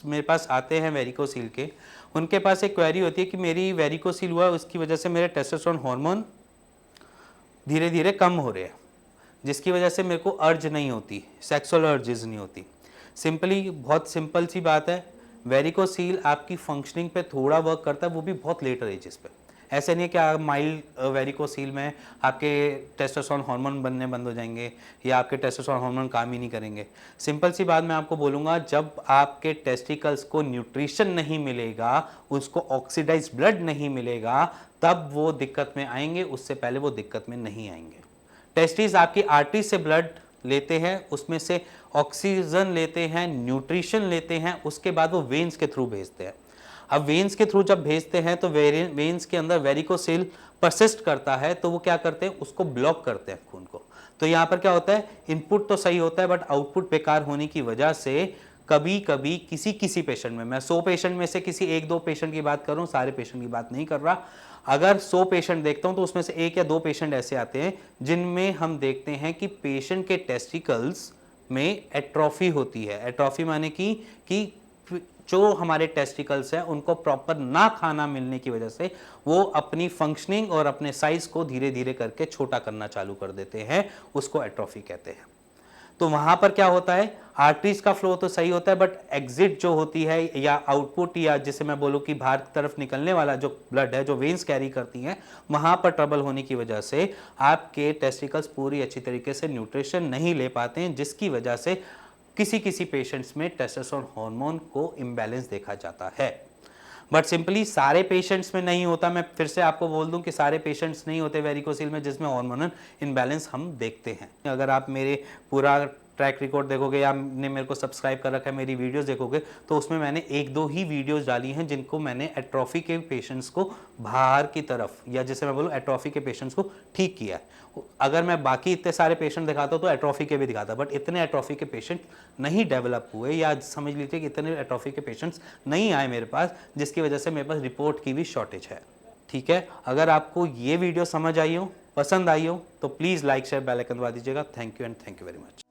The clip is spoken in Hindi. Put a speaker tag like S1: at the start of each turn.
S1: मेरे पास आते हैं वेरिकोसील के, उनके पास एक क्वेरी होती है कि मेरी वेरिकोसील हुआ, उसकी वजह से मेरे टेस्टोस्टेरोन हार्मोन धीरे धीरे कम हो रहे हैं, जिसकी वजह से मेरे को अर्ज नहीं होती, सेक्सुअल अर्जेस नहीं होती। सिंपली, बहुत सिंपल सी बात है, वेरिकोसील आपकी फंक्शनिंग पे थोड़ा वर्क करता है, वो भी बहुत लेटर एजेस पे। ऐसे नहीं है कि आप माइल्ड वेरिकोसील में आपके टेस्टोस्टेरोन हार्मोन बनने बंद हो जाएंगे या आपके टेस्टोस्टेरोन हार्मोन काम ही नहीं करेंगे। सिंपल सी बात मैं आपको बोलूँगा, जब आपके टेस्टिकल्स को न्यूट्रिशन नहीं मिलेगा, उसको ऑक्सीडाइज ब्लड नहीं मिलेगा, तब वो दिक्कत में आएंगे, उससे पहले वो दिक्कत में नहीं आएंगे। टेस्टिस आपकी आर्टरी से ब्लड लेते हैं, उसमें से ऑक्सीजन लेते हैं, न्यूट्रिशन लेते हैं, उसके बाद वो वेन्स के थ्रू भेजते हैं। अब वेन्स के थ्रू जब भेजते हैं तो वेन्स के अंदर वेरिकोसील परसिस्ट करता है, तो वो क्या करते हैं, उसको ब्लॉक करते हैं खून को। तो यहाँ पर क्या होता है, इनपुट तो सही होता है बट आउटपुट बेकार होने की वजह से कभी कभी किसी पेशेंट में, मैं 100 पेशेंट में से किसी 1-2 पेशेंट की बात कर रहा हूँ, सारे पेशेंट की बात नहीं कर रहा, अगर 100 पेशेंट देखता हूँ तो उसमें से 1 या 2 पेशेंट ऐसे आते हैं जिनमें हम देखते हैं कि पेशेंट के टेस्टिकल्स में एट्रोफी होती है। एट्रोफी माने कि जो हमारे टेस्टिकल्स हैं उनको प्रॉपर ना खाना मिलने की वजह से वो अपनी फंक्शनिंग और अपने साइज को धीरे धीरे करके छोटा करना चालू कर देते हैं, उसको एट्रोफी कहते हैं। तो वहां पर क्या होता है, आर्टरीज का फ्लो तो सही होता है बट एग्जिट जो होती है या आउटपुट, या जिसे मैं बोलूं कि बाहर की तरफ निकलने वाला जो ब्लड है, जो वेन्स कैरी करती हैं, वहां पर ट्रबल होने की वजह से आपके टेस्टिकल्स पूरी अच्छी तरीके से न्यूट्रिशन नहीं ले पाते हैं, जिसकी वजह से किसी पेशेंट्स में टेस्टोस्टेरोन हार्मोन को इम्बैलेंस देखा जाता है। बट सिंपली सारे पेशेंट्स में नहीं होता। मैं फिर से आपको बोल दूं कि सारे पेशेंट्स नहीं होते वेरिकोसील में जिसमें हार्मोनल इम्बैलेंस हम देखते हैं। अगर आप मेरे पूरा ट्रैक रिकॉर्ड देखोगे या आपने मेरे को सब्सक्राइब कर रखा है, मेरी वीडियोस देखोगे, तो उसमें मैंने 1-2 ही वीडियोस डाली हैं जिनको मैंने एट्रोफी के पेशेंट्स को बाहर की तरफ, या जैसे मैं बोलूँ एट्रोफी के पेशेंट्स को ठीक किया है। अगर मैं बाकी इतने सारे पेशेंट दिखाता तो एट्रोफी के भी दिखाता, बट इतने एट्रोफी के पेशेंट नहीं डेवलप हुए, या समझ लीजिए कि इतने एट्रोफी के पेशेंट्स नहीं आए मेरे पास, जिसकी वजह से मेरे पास रिपोर्ट की भी शॉर्टेज है। ठीक है, अगर आपको ये वीडियो समझ आई हो, पसंद आई हो, तो please like share bell icon दबा दीजिएगा। Thank you and thank you very much.